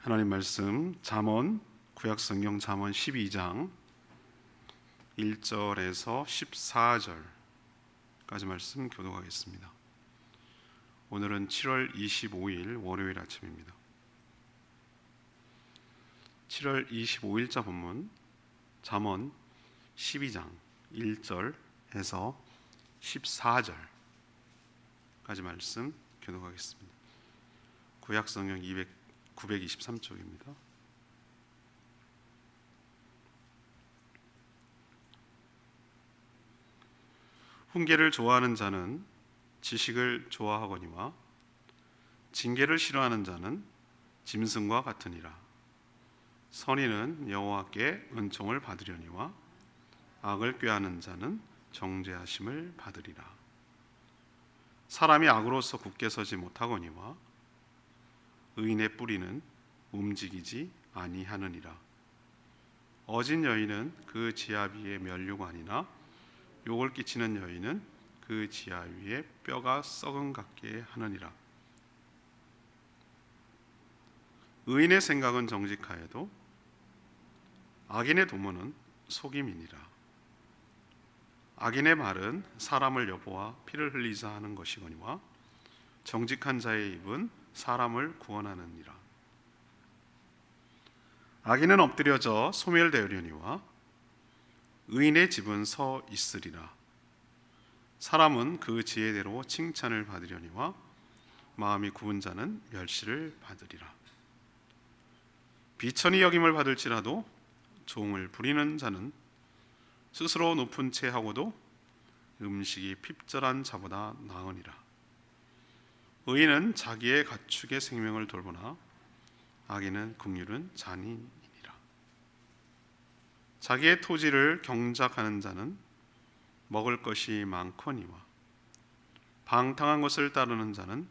하나님 말씀 잠언 구약성경 잠언 12장 1절에서 14절까지 말씀 교독하겠습니다. 오늘은 7월 25일 월요일 아침입니다. 7월 25일자 본문 잠언 12장 1절에서 14절까지 말씀 교독하겠습니다. 구약성경 923쪽입니다. 훈계를 좋아하는 자는 지식을 좋아하거니와 징계를 싫어하는 자는 짐승과 같으니라. 선인은 여호와께 은총을 받으려니와 악을 꾀하는 자는 정죄하심을 받으리라. 사람이 악으로서 굳게 서지 못하거니와 의인의 뿌리는 움직이지 아니하느니라. 어진 여인은 그 지하 위에 면류관이나 욕을 끼치는 여인은 그 지하 위에 뼈가 썩은 같게 하느니라. 의인의 생각은 정직하여도 악인의 도모는 속임이니라. 악인의 말은 사람을 여보아 피를 흘리자 하는 것이거니와 정직한 자의 입은 사람을 구원하느니라. 악인은 엎드려져 소멸되려니와 의인의 집은 서 있으리라. 사람은 그 지혜대로 칭찬을 받으려니와 마음이 굽은 자는 멸시를 받으리라. 비천히 여김을 받을지라도 종을 부리는 자는 스스로 높은 채 하고도 음식이 핍절한 자보다 나으니라. 의인은 자기의 가축의 생명을 돌보나 악인은 긍휼은 잔인이니라. 자기의 토지를 경작하는 자는 먹을 것이 많거니와 방탕한 것을 따르는 자는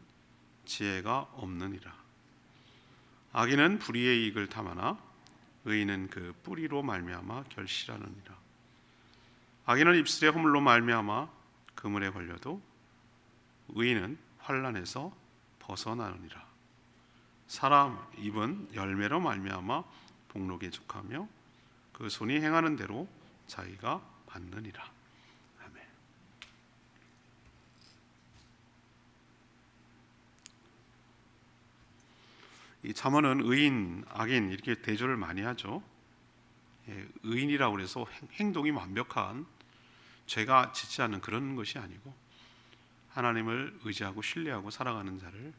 지혜가 없느니라. 악인은 불의의 이익을 탐하나 의인은 그 뿌리로 말미암아 결실하느니라. 악인은 입술의 허물로 말미암아 그물에 걸려도 의인은 환난에서 벗어나느니라. 사람 입은 열매로 말미암아 복록에 족하며 그 손이 행하는 대로 자기가 받느니라. 아멘. 이 잠언은 의인, 악인 이렇게 대조를 많이 하죠. 의인이라고 해서 행동이 완벽한 죄가 짓지 않는 그런 것이 아니고 하나님을 의지하고 신뢰하고 살아가는 자를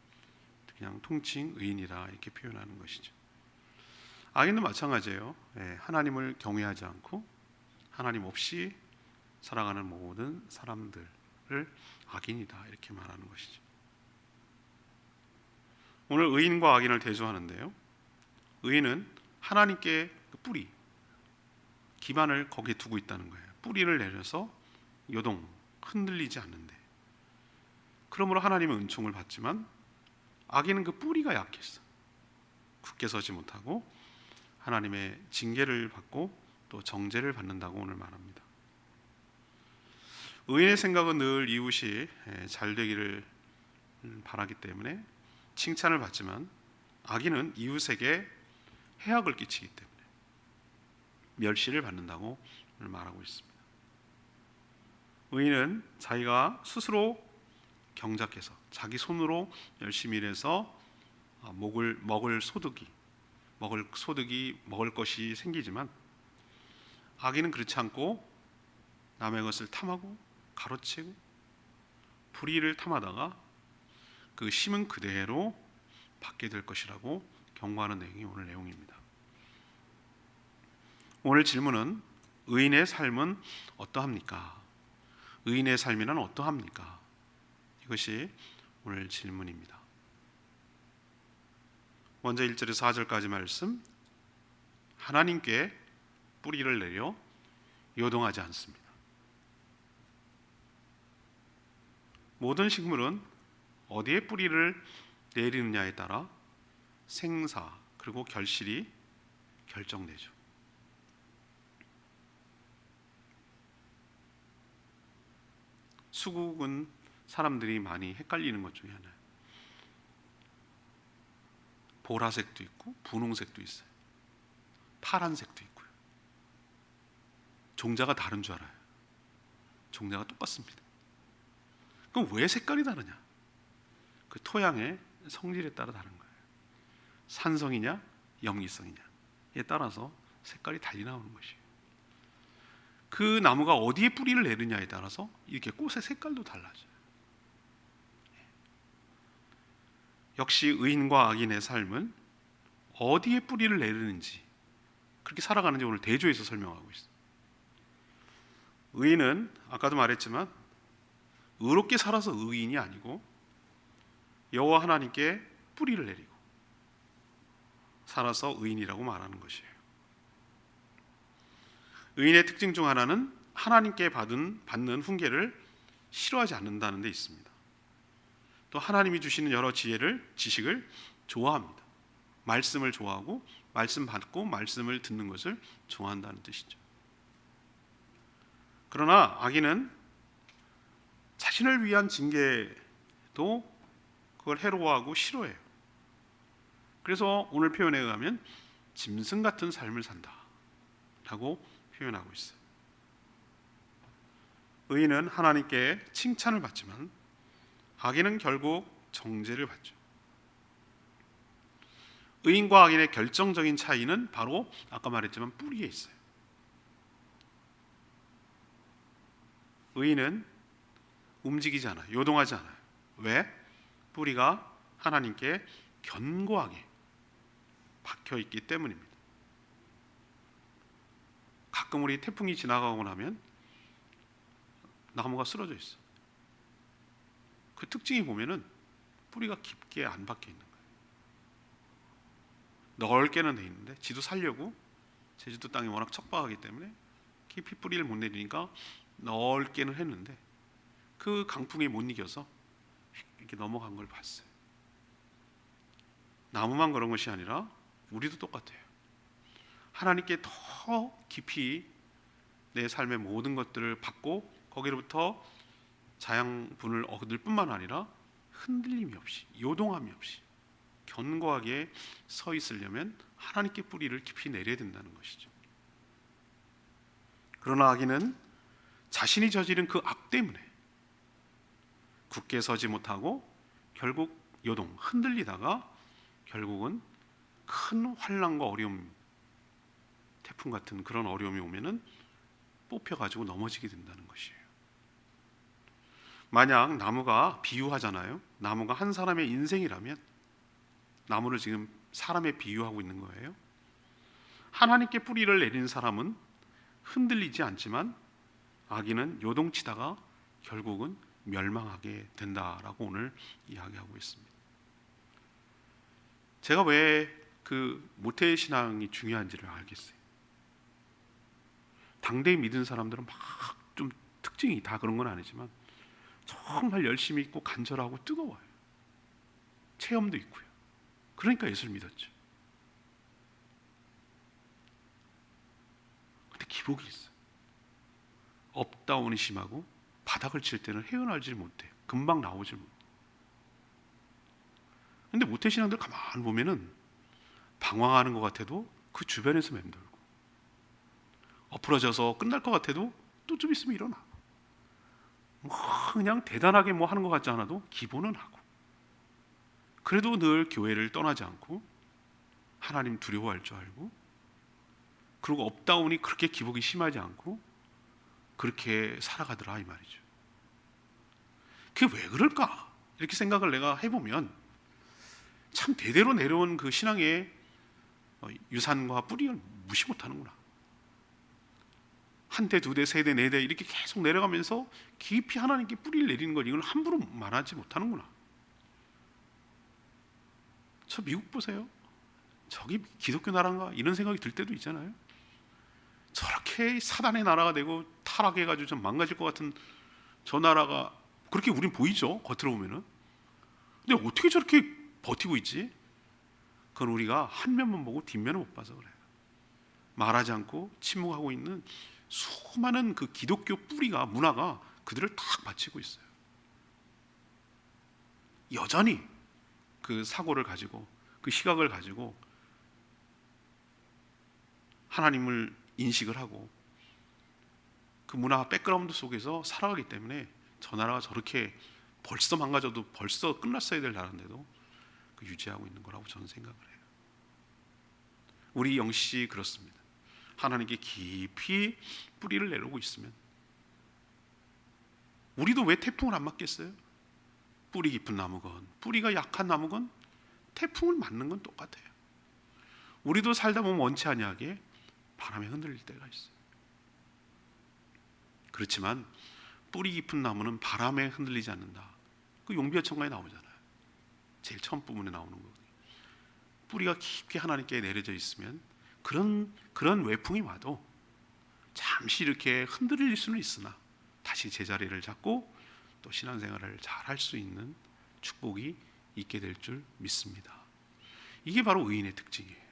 그냥 통칭 의인이라 이렇게 표현하는 것이죠. 악인도 마찬가지예요. 하나님을 경외하지 않고 하나님 없이 살아가는 모든 사람들을 악인이다 이렇게 말하는 것이죠. 오늘 의인과 악인을 대조하는데요. 의인은 하나님께 그 뿌리, 기반을 거기에 두고 있다는 거예요. 뿌리를 내려서 요동, 흔들리지 않는데. 그러므로 하나님의 은총을 받지만 악인은 그 뿌리가 약했어. 굳게 서지 못하고 하나님의 징계를 받고 또 정죄를 받는다고 오늘 말합니다. 의인의 생각은 늘 이웃이 잘 되기를 바라기 때문에 칭찬을 받지만 악인은 이웃에게 해악을 끼치기 때문에 멸시를 받는다고 오늘 말하고 있습니다. 의인은 자기가 스스로 경작해서 자기 손으로 열심히 일해서 먹을 것이 생기지만 악인은 그렇지 않고 남의 것을 탐하고 가로채고 불의를 탐하다가 그 심은 그대로 받게 될 것이라고 경고하는 내용이 오늘 내용입니다. 오늘 질문은 의인의 삶은 어떠합니까? 의인의 삶이란 어떠합니까? 이것이 오늘 질문입니다. 먼저 1절에서 4절까지 말씀, 하나님께 뿌리를 내려 요동하지 않습니다. 모든 식물은 어디에 뿌리를 내리느냐에 따라 생사 그리고 결실이 결정되죠. 수국은 사람들이 많이 헷갈리는 것 중에 하나예요. 보라색도 있고 분홍색도 있어요. 파란색도 있고요. 종자가 다른 줄 알아요. 종자가 똑같습니다. 그럼 왜 색깔이 다르냐? 그 토양의 성질에 따라 다른 거예요. 산성이냐 염기성이냐에 따라서 색깔이 달리 나오는 것이에요. 그 나무가 어디에 뿌리를 내느냐에 따라서 이렇게 꽃의 색깔도 달라져요. 역시 의인과 악인의 삶은 어디에 뿌리를 내리는지, 그렇게 살아가는지 오늘 대조해서 설명하고 있어요. 의인은 아까도 말했지만 의롭게 살아서 의인이 아니고 여호와 하나님께 뿌리를 내리고 살아서 의인이라고 말하는 것이에요. 의인의 특징 중 하나는 하나님께 받는 훈계를 싫어하지 않는다는 데 있습니다. 또 하나님이 주시는 여러 지식을 좋아합니다. 말씀을 좋아하고 말씀 받고 말씀을 듣는 것을 좋아한다는 뜻이죠. 그러나 악인은 자신을 위한 징계도 그걸 해로워하고 싫어해요. 그래서 오늘 표현에 의하면 짐승 같은 삶을 산다 라고 표현하고 있어요. 의인은 하나님께 칭찬을 받지만 악인은 결국 정죄를 받죠. 의인과 악인의 결정적인 차이는 바로 아까 말했지만 뿌리에 있어요. 의인은 움직이지 않아요. 요동하지 않아요. 왜? 뿌리가 하나님께 견고하게 박혀 있기 때문입니다. 가끔 우리 태풍이 지나가고 나면 나무가 쓰러져 있어. 그 특징이 보면은 뿌리가 깊게 안 박혀 있는 거예요. 넓게는 돼 있는데 지도 살려고 제주도 땅이 워낙 척박하기 때문에 깊이 뿌리를 못 내리니까 넓게는 했는데 그 강풍에 못 이겨서 이렇게 넘어간 걸 봤어요. 나무만 그런 것이 아니라 우리도 똑같아요. 하나님께 더 깊이 내 삶의 모든 것들을 받고 거기로부터 자양분을 얻을 뿐만 아니라 흔들림이 없이 요동함이 없이 견고하게 서 있으려면 하나님께 뿌리를 깊이 내려야 된다는 것이죠. 그러나 악인은 자신이 저지른 그 악 때문에 굳게 서지 못하고 결국 요동, 흔들리다가 결국은 큰 환난과 어려움, 태풍 같은 그런 어려움이 오면은 뽑혀가지고 넘어지게 된다는 것이에요. 만약 나무가 비유하잖아요. 나무가 한 사람의 인생이라면 나무를 지금 사람에 비유하고 있는 거예요. 하나님께 뿌리를 내린 사람은 흔들리지 않지만 악인은 요동치다가 결국은 멸망하게 된다라고 오늘 이야기하고 있습니다. 제가 왜 그 모태신앙이 중요한지를 알겠어요. 당대에 믿은 사람들은 막 좀 특징이 다 그런 건 아니지만 정말 열심히 있고 간절하고 뜨거워요. 체험도 있고요. 그러니까 예수를 믿었죠. 근데 기복이 있어요. 업다운이 심하고 바닥을 칠 때는 헤어나지 못해요. 금방 나오질 못해요. 근데 모태신앙들 가만히 보면은 방황하는 것 같아도 그 주변에서 맴돌고 엎으러져서 끝날 것 같아도 또 좀 있으면 일어나. 뭐 그냥 대단하게 뭐 하는 것 같지 않아도 기본은 하고 그래도 늘 교회를 떠나지 않고 하나님 두려워할 줄 알고 그리고 업다운이 그렇게 기복이 심하지 않고 그렇게 살아가더라 이 말이죠. 그게 왜 그럴까? 이렇게 생각을 내가 해보면 참 대대로 내려온 그 신앙의 유산과 뿌리를 무시 못하는구나. 한 대, 두 대, 세 대, 네 대 이렇게 계속 내려가면서 깊이 하나님께 뿌리를 내리는 걸 이걸 함부로 말하지 못하는구나. 저 미국 보세요. 저기 기독교 나라인가 이런 생각이 들 때도 있잖아요. 저렇게 사단의 나라가 되고 타락해가지고 좀 망가질 것 같은 저 나라가 그렇게 우린 보이죠. 겉으로 보면은. 근데 어떻게 저렇게 버티고 있지? 그건 우리가 한 면만 보고 뒷면을 못 봐서 그래요. 말하지 않고 침묵하고 있는 수많은 그 기독교 뿌리가 문화가 그들을 딱 받치고 있어요. 여전히 그 사고를 가지고 그 시각을 가지고 하나님을 인식을 하고 그 문화 백그라운드 속에서 살아가기 때문에 저 나라가 저렇게 벌써 망가져도 벌써 끝났어야 될 나라인데도 그 유지하고 있는 거라고 저는 생각을 해요. 우리 영시 그렇습니다. 하나님께 깊이 뿌리를 내리고 있으면 우리도 왜 태풍을 안 맞겠어요? 뿌리 깊은 나무건 뿌리가 약한 나무건 태풍을 맞는 건 똑같아요. 우리도 살다 보면 원치 아니하게 바람에 흔들릴 때가 있어요. 그렇지만 뿌리 깊은 나무는 바람에 흔들리지 않는다. 그 용비어천가에 나오잖아요. 제일 처음 부분에 나오는 거거든요. 뿌리가 깊게 하나님께 내려져 있으면 그런 외풍이 와도 잠시 이렇게 흔들릴 수는 있으나 다시 제자리를 잡고 또 신앙생활을 잘 할 수 있는 축복이 있게 될 줄 믿습니다. 이게 바로 의인의 특징이에요.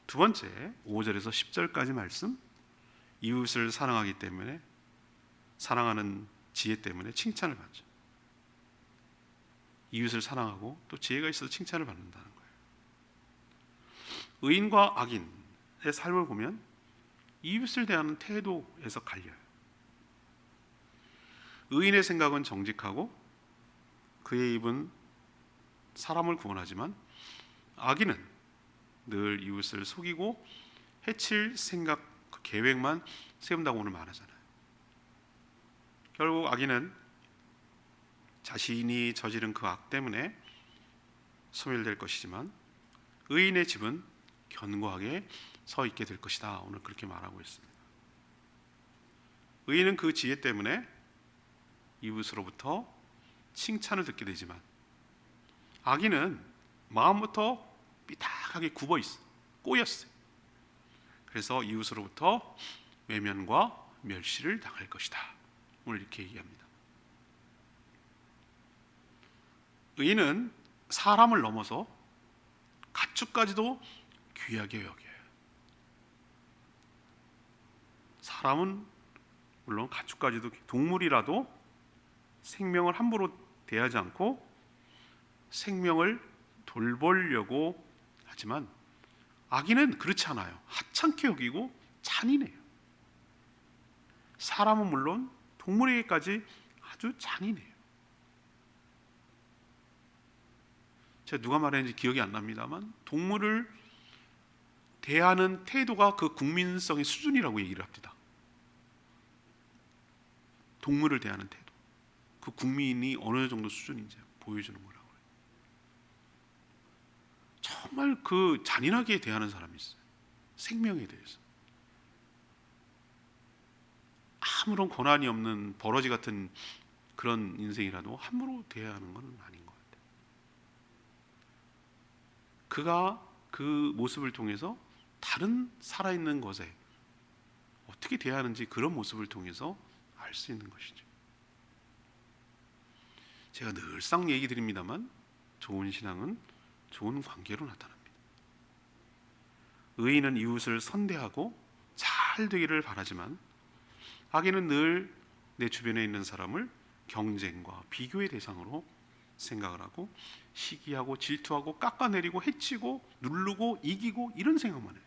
두 번째, 5절에서 10절까지 말씀, 이웃을 사랑하기 때문에, 사랑하는 지혜 때문에 칭찬을 받죠. 이웃을 사랑하고 또 지혜가 있어서 칭찬을 받는다는 거예요. 의인과 악인의 삶을 보면 이웃을 대하는 태도에서 갈려요. 의인의 생각은 정직하고 그의 입은 사람을 구원하지만 악인은 늘 이웃을 속이고 해칠 생각, 그 계획만 세운다고 오늘 말하잖아요. 결국 악인은 자신이 저지른 그 악 때문에 소멸될 것이지만 의인의 집은 견고하게 서 있게 될 것이다. 오늘 그렇게 말하고 있습니다. 의인은 그 지혜 때문에 이웃으로부터 칭찬을 듣게 되지만 악인은 마음부터 삐딱하게 굽어 있어, 꼬였어요. 그래서 이웃으로부터 외면과 멸시를 당할 것이다. 오늘 이렇게 얘기합니다. 의인은 사람을 넘어서 가축까지도 귀하게 여겨요. 사람은 물론 가축까지도, 동물이라도 생명을 함부로 대하지 않고 생명을 돌보려고 하지만 악인은 그렇지 않아요. 하찮게 여기고 잔인해요. 사람은 물론 동물에게까지 아주 잔인해요. 제가 누가 말했는지 기억이 안 납니다만 동물을 대하는 태도가 그 국민성의 수준이라고 얘기를 합니다. 동물을 대하는 태도, 그 국민이 어느 정도 수준인지 보여주는 거라고 해요. 정말 그 잔인하게 대하는 사람이 있어요. 생명에 대해서 아무런 권한이 없는 버러지 같은 그런 인생이라도 함부로 대하는 건 아닌 것 같아요. 그가 그 모습을 통해서 다른 살아있는 것에 어떻게 대하는지 그런 모습을 통해서 알 수 있는 것이죠. 제가 늘상 얘기 드립니다만 좋은 신앙은 좋은 관계로 나타납니다. 의인은 이웃을 선대하고 잘 되기를 바라지만 악인은 늘 내 주변에 있는 사람을 경쟁과 비교의 대상으로 생각을 하고 시기하고 질투하고 깎아내리고 해치고 누르고 이기고 이런 생각만 해요.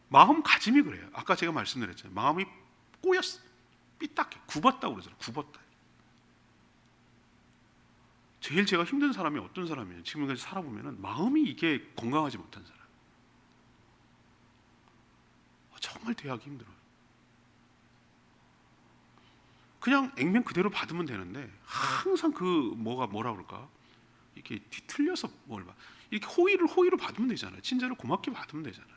마음가짐이 그래요. 아까 제가 말씀드렸잖아요. 마음이 꼬였어, 삐딱해, 굽었다고 그러잖아요. 굽었다. 제일 제가 힘든 사람이 어떤 사람이에요? 지금까지 살아보면 마음이 이게 건강하지 못한 사람. 정말 대하기 힘들어요. 그냥 액면 그대로 받으면 되는데 항상 그 뭐라 그럴까? 이렇게 뒤틀려서 뭘 봐. 이렇게 호의로 받으면 되잖아요. 친절을 고맙게 받으면 되잖아요.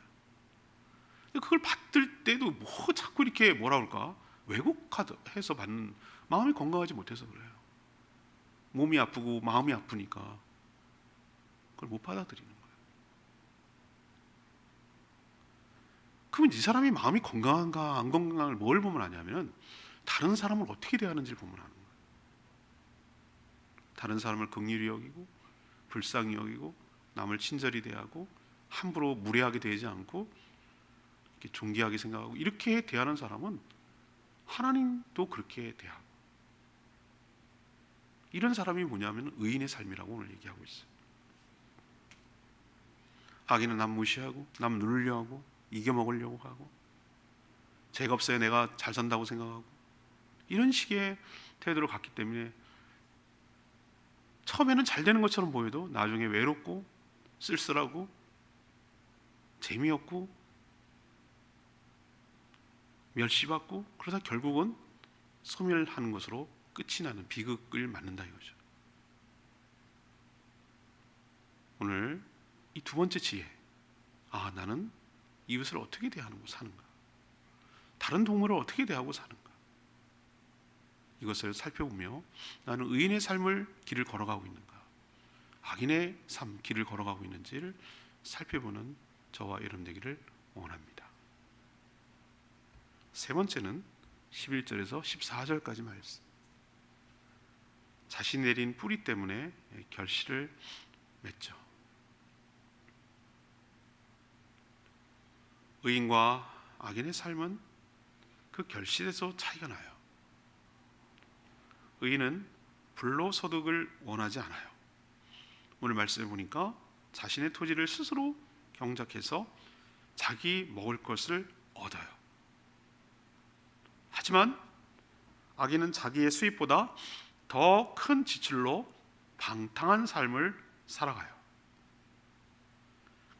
근데 그걸 받을 때도 뭐 자꾸 이렇게 뭐라 그럴까? 왜곡해서 받는, 마음이 건강하지 못해서 그래요. 몸이 아프고 마음이 아프니까 그걸 못 받아들이는 거예요. 그러면 이 사람이 마음이 건강한가 안 건강한가를 뭘 보면 아냐면 다른 사람을 어떻게 대하는지를 보면 아는 거예요. 다른 사람을 긍휼히 여기고 불쌍히 여기고 남을 친절히 대하고 함부로 무례하게 대하지 않고 이렇게 존귀하게 생각하고 이렇게 대하는 사람은 하나님도 그렇게 대하고, 이런 사람이 뭐냐면 의인의 삶이라고 오늘 얘기하고 있어요. 악인은 남 무시하고 남 누르려 하고 이겨먹으려고 하고 죄가 없어야 내가 잘 산다고 생각하고 이런 식의 태도를 갖기 때문에 처음에는 잘 되는 것처럼 보여도 나중에 외롭고 쓸쓸하고 재미없고 멸시받고 그러다 결국은 소멸하는 것으로 끝이 나는 비극을 맞는다 이거죠. 오늘 이 두 번째 지혜, 나는 이웃을 어떻게 대하고 사는가, 다른 동물을 어떻게 대하고 사는가, 이것을 살펴보며 나는 의인의 삶을 길을 걸어가고 있는가, 악인의 삶 길을 걸어가고 있는지를 살펴보는 저와 여러분 되기를 원합니다. 세 번째는 11절에서 14절까지 말씀. 자신이 내린 뿌리 때문에 결실을 맺죠. 의인과 악인의 삶은 그 결실에서 차이가 나요. 의인은 불로소득을 원하지 않아요. 오늘 말씀을 보니까 자신의 토지를 스스로 경작해서 자기 먹을 것을 얻어요. 하지만 악인은 자기의 수입보다 더 큰 지출로 방탕한 삶을 살아가요.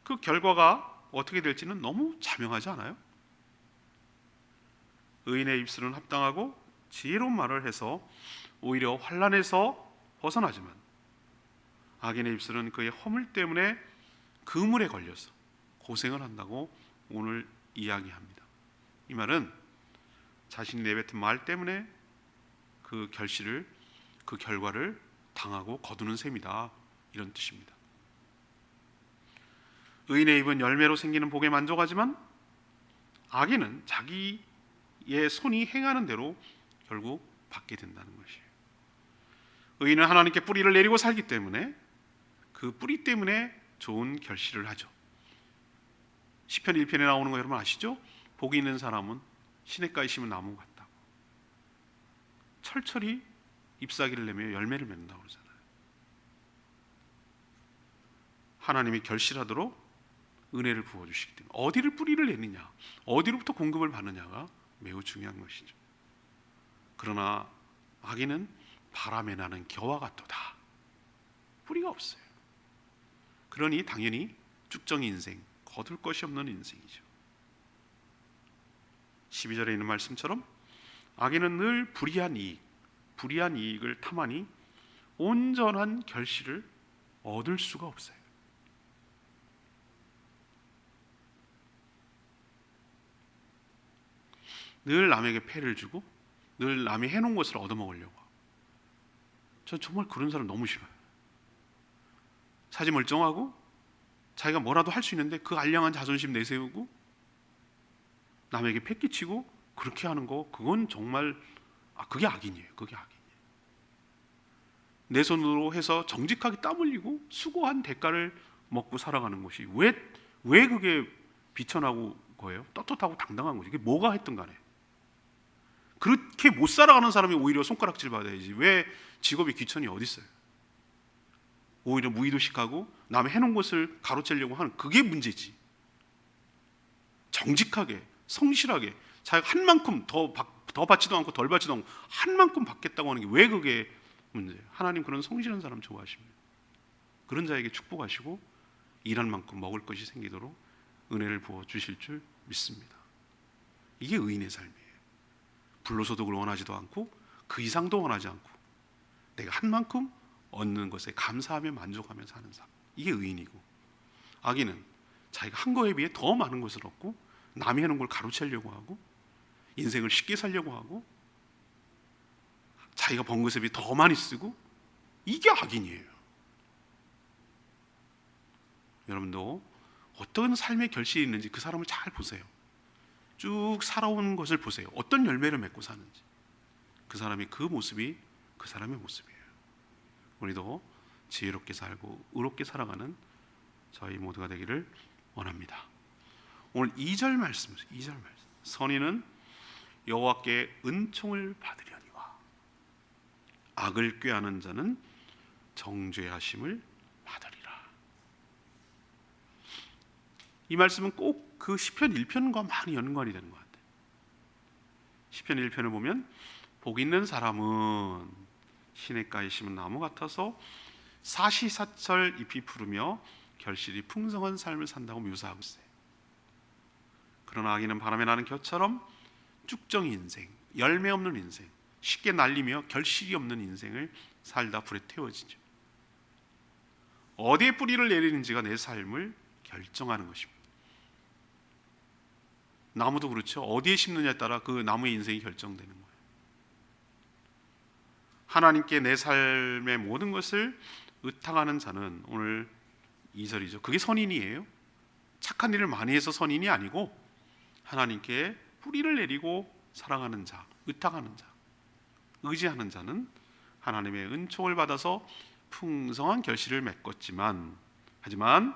그 결과가 어떻게 될지는 너무 자명하지 않아요? 의인의 입술은 합당하고 지혜로운 말을 해서 오히려 환난에서 벗어나지만 악인의 입술은 그의 허물 때문에 그물에 걸려서 고생을 한다고 오늘 이야기합니다. 이 말은 자신이 내뱉은 말 때문에 그 결과를 당하고 거두는 셈이다, 이런 뜻입니다. 의인의 입은 열매로 생기는 복에 만족하지만 악인은 자기의 손이 행하는 대로 결국 받게 된다는 것이에요. 의인은 하나님께 뿌리를 내리고 살기 때문에 그 뿌리 때문에 좋은 결실을 하죠. 시편 1편에 나오는 거 여러분 아시죠? 복이 있는 사람은 시냇가에 심은 나무 같다고. 철철이 잎사귀를 내며 열매를 맺는다고 그러잖아요. 하나님이 결실하도록 은혜를 부어주시기 때문에 어디를 뿌리를 내느냐, 어디로부터 공급을 받느냐가 매우 중요한 것이죠. 그러나 악인은 바람에 나는 겨와 같도다. 뿌리가 없어요. 그러니 당연히 쭉정이 인생, 거둘 것이 없는 인생이죠. 12절에 있는 말씀처럼 악인은 늘 불의한 이익을 탐하니 온전한 결실을 얻을 수가 없어요. 늘 남에게 폐를 주고 늘 남이 해놓은 것을 얻어먹으려고 하고. 전 정말 그런 사람 너무 싫어요. 사지멀쩡하고 자기가 뭐라도 할 수 있는데 그 알량한 자존심 내세우고 남에게 패끼치고 그렇게 하는 거, 그건 정말 그게 악인이에요. 그게 악인이에요. 내 손으로 해서 정직하게 땀 흘리고 수고한 대가를 먹고 살아가는 것이 왜 그게 비천하고 거예요? 떳떳하고 당당한 거지. 그게 뭐가 했든 간에 그렇게 못 살아가는 사람이 오히려 손가락질 받아야지. 왜 직업이 귀천이 어디 있어요? 오히려 무의도식하고 남의 해놓은 것을 가로채려고 하는 그게 문제지. 정직하게 성실하게 자기가 한 만큼 더 받지도 않고 덜 받지도 않고 한 만큼 받겠다고 하는 게 왜 그게 문제예요? 하나님 그런 성실한 사람 좋아하십니다. 그런 자에게 축복하시고 일한 만큼 먹을 것이 생기도록 은혜를 부어 주실 줄 믿습니다. 이게 의인의 삶이에요. 불로소득을 원하지도 않고 그 이상도 원하지 않고 내가 한 만큼 얻는 것에 감사하며 만족하며 사는 삶, 이게 의인이고, 악인은 자기가 한 거에 비해 더 많은 것을 얻고 남이 하는 걸 가로채려고 하고 인생을 쉽게 살려고 하고 자기가 번 것에 비해 더 많이 쓰고, 이게 악인이에요. 여러분도 어떤 삶의 결실이 있는지 그 사람을 잘 보세요. 쭉 살아온 것을 보세요. 어떤 열매를 맺고 사는지. 그 사람이 그 모습이 그 사람의 모습이에요. 우리도 지혜롭게 살고 의롭게 살아가는 저희 모두가 되기를 원합니다. 오늘 2절 말씀. 선인은 여호와께 은총을 받으려니와 악을 꾀하는 자는 정죄하심을 받으리라. 이 말씀은 꼭 그 시편 1편과 많이 연관이 되는 것 같아요. 시편 1편을 보면 복 있는 사람은 시냇가에 심은 나무 같아서 사시사철 잎이 푸르며 결실이 풍성한 삶을 산다고 묘사하고 있어요. 그러나 악인은 바람에 나는 겨처럼 쭉정이 인생, 열매 없는 인생, 쉽게 날리며 결실이 없는 인생을 살다 불에 태워지죠. 어디에 뿌리를 내리는지가 내 삶을 결정하는 것입니다. 나무도 그렇죠. 어디에 심느냐에 따라 그 나무의 인생이 결정되는 거예요. 하나님께 내 삶의 모든 것을 의탁하는 자는, 오늘 2절이죠. 그게 선인이에요. 착한 일을 많이 해서 선인이 아니고 하나님께 뿌리를 내리고 사랑하는 자, 의탁하는 자, 의지하는 자는 하나님의 은총을 받아서 풍성한 결실을 맺었지만, 하지만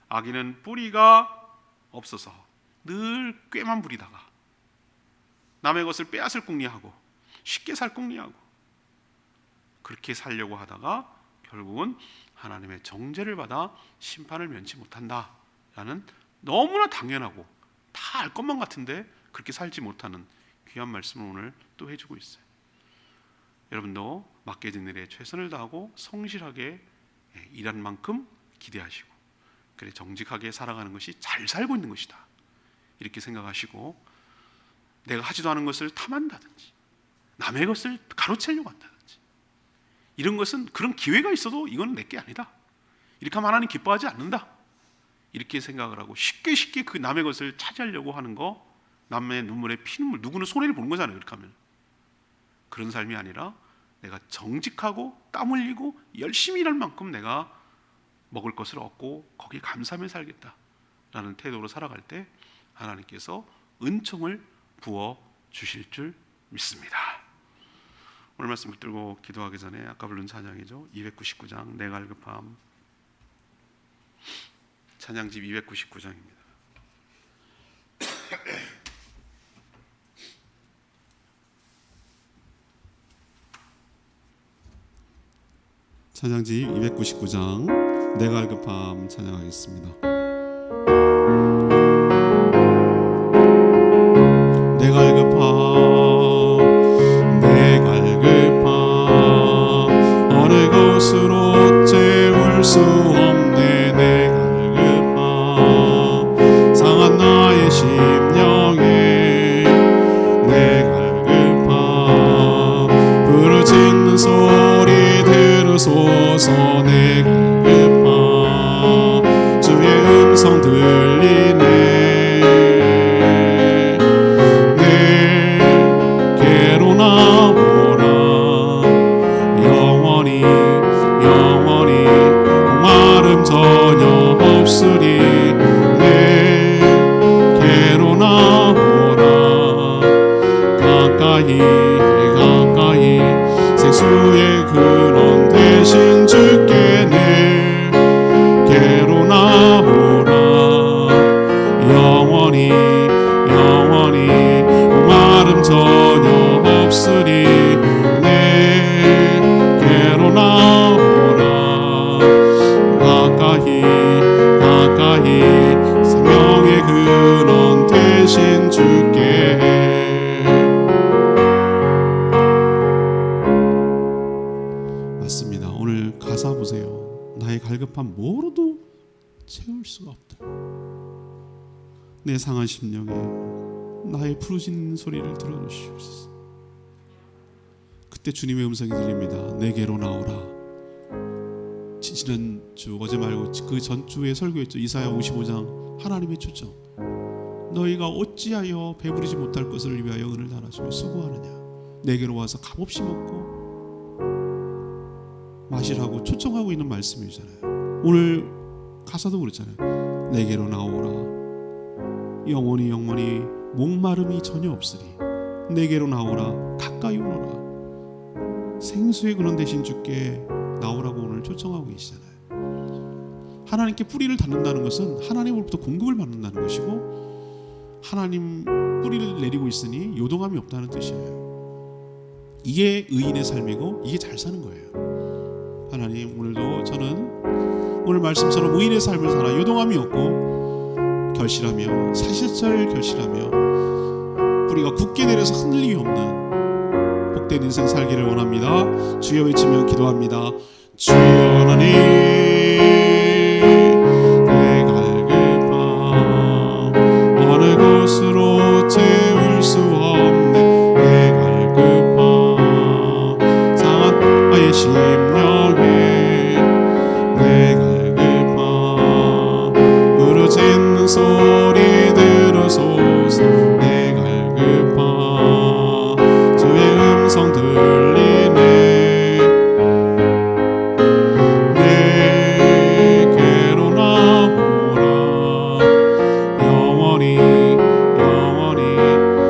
악인은 뿌리가 없어서 늘 꾀만 부리다가 남의 것을 빼앗을 궁리하고 쉽게 살 궁리하고 그렇게 살려고 하다가 결국은 하나님의 정죄를 받아 심판을 면치 못한다라는 너무나 당연하고 다 알 것만 같은데 그렇게 살지 못하는 귀한 말씀을 오늘 또 해주고 있어요. 여러분도 맡겨진 일에 최선을 다하고 성실하게 일한 만큼 기대하시고, 그래 정직하게 살아가는 것이 잘 살고 있는 것이다 이렇게 생각하시고, 내가 하지도 않은 것을 탐한다든지 남의 것을 가로채려고 한다든지 이런 것은, 그런 기회가 있어도 이건 내게 아니다, 이렇게 하면 하나님 기뻐하지 않는다 이렇게 생각을 하고 쉽게 그 남의 것을 차지하려고 하는 거, 남의 눈물에 피눈물, 누구는 손해를 보는 거잖아요. 그렇게 하면 그런 삶이 아니라 내가 정직하고 땀 흘리고 열심히 일할 만큼 내가 먹을 것을 얻고 거기에 감사하며 살겠다라는 태도로 살아갈 때 하나님께서 은총을 부어 주실 줄 믿습니다. 오늘 말씀 붙들고 기도하기 전에 아까 부른 찬양이죠. 299장 내 갈급함, 찬양집 299장입니다. 찬양집 299장 내 갈급함 찬양하겠습니다. 내 갈급함, 내 갈급함, 어느 것으로 채울 수 없네. 내 갈급함, 상한 나의 심령에 내 갈급함, 부르짖는 소리 들으소서. 내 갈급함, 주의 음성 들리네. 내게로 나오라. 영원히 영원히 목마름 전혀 없으리. 내게로 나오라. 가까이 가까이 생수의 근원 대신 주께 내게로 나오라. 영원히 영원히 목마름 전혀 없으리. 내게로 나오라. 가까이 가까이 생명의 근원 대신 주께. 맞습니다. 오늘 가사 보세요. 나의 갈급함 뭐로도 채울 수가 없다. 내 상한 심령에 나의 부르짖는 소리를 들어주시옵소서. 그때 주님의 음성이 들립니다. 내게로 나오라. 지난주 어제 말고 그 전주에 설교했죠. 이사야 55장 하나님의 초청. 너희가 어찌하여 배부르지 못할 것을 위하여 은을 달아주며 수고하느냐. 내게로 와서 값없이 먹고 마시라고 초청하고 있는 말씀이잖아요. 오늘 가사도 그렇잖아요. 내게로 나오라. 영원히 영원히 목마름이 전혀 없으리. 내게로 나오라. 가까이 오너라. 생수의 근원 되신 주께 나오라고 오늘 초청하고 계시잖아요. 하나님께 뿌리를 닫는다는 것은 하나님으로부터 공급을 받는다는 것이고, 하나님 뿌리를 내리고 있으니 요동함이 없다는 뜻이에요. 이게 의인의 삶이고 이게 잘 사는 거예요. 하나님, 오늘도 저는 오늘 말씀처럼 의인의 삶을 살아 요동함이 없고 결실하며 사실자를 결실하며 뿌리가 굳게 내려서 흔들림이 없는 복된 인생 살기를 원합니다. 주여 외치며 기도합니다. 주여 하나님, 내 갈급함 어느 곳으로 채울 수 없네. 내 갈급함 상한 나의 심령에 내 갈급함 부르짖는 소리 들으소서. 내 갈급함 주의 음성 들리네. 내게로 나오라. 영원히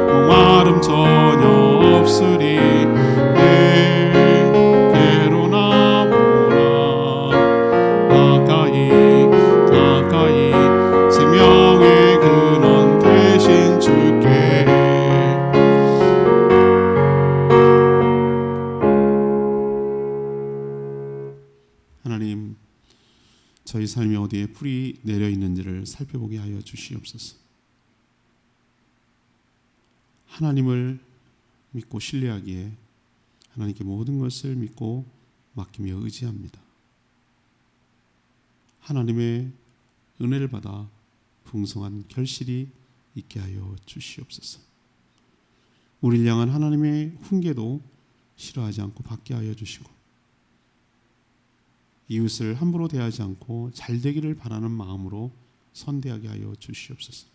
목마름 전혀 없으리. 내게로 나오라. 가까이 생명의 근원 대신 주께. 하나님, 저희 삶이 어디에 풀이 내려 있는지를 살펴보게 하여 주시옵소서. 하나님을 믿고 신뢰하기에 하나님께 모든 것을 믿고 맡기며 의지합니다. 하나님의 은혜를 받아 풍성한 결실이 있게 하여 주시옵소서. 우리를 향한 하나님의 훈계도 싫어하지 않고 받게 하여 주시고, 이웃을 함부로 대하지 않고 잘되기를 바라는 마음으로 선대하게 하여 주시옵소서.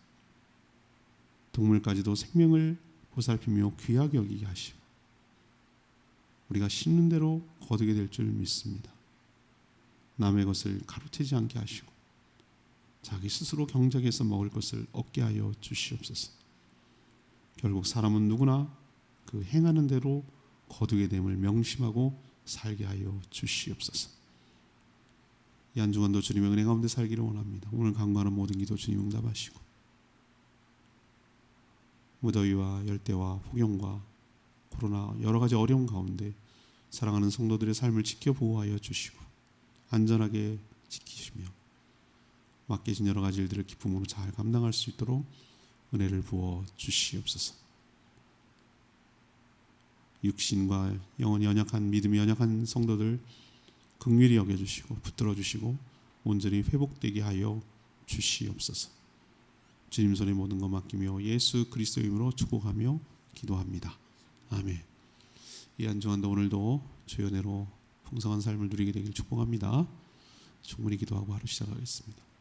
동물까지도 생명을 보살피며 귀하게 여기게 하시고 우리가 심는 대로 거두게 될 줄 믿습니다. 남의 것을 가로채지 않게 하시고 자기 스스로 경작해서 먹을 것을 얻게 하여 주시옵소서. 결국 사람은 누구나 그 행하는 대로 거두게 됨을 명심하고 살게 하여 주시옵소서. 이 한 주간도 주님의 은혜 가운데 살기를 원합니다. 오늘 간구하는 모든 기도 주님 응답하시고 무더위와 열대와 폭염과 코로나 여러 가지 어려움 가운데 사랑하는 성도들의 삶을 지켜 보호하여 주시고 안전하게 지키시며 맡겨진 여러 가지 일들을 기쁨으로 잘 감당할 수 있도록 은혜를 부어 주시옵소서. 육신과 영혼이 연약한, 믿음이 연약한 성도들 긍휼히 여겨주시고 붙들어 주시고 온전히 회복되게 하여 주시옵소서. 주님 손에 모든 것 맡기며 예수 그리스도의 이름으로 축복하며 기도합니다. 아멘. 이 한 주간도 오늘도 주의 은혜로 풍성한 삶을 누리게 되길 축복합니다. 충분히 기도하고 하루 시작하겠습니다.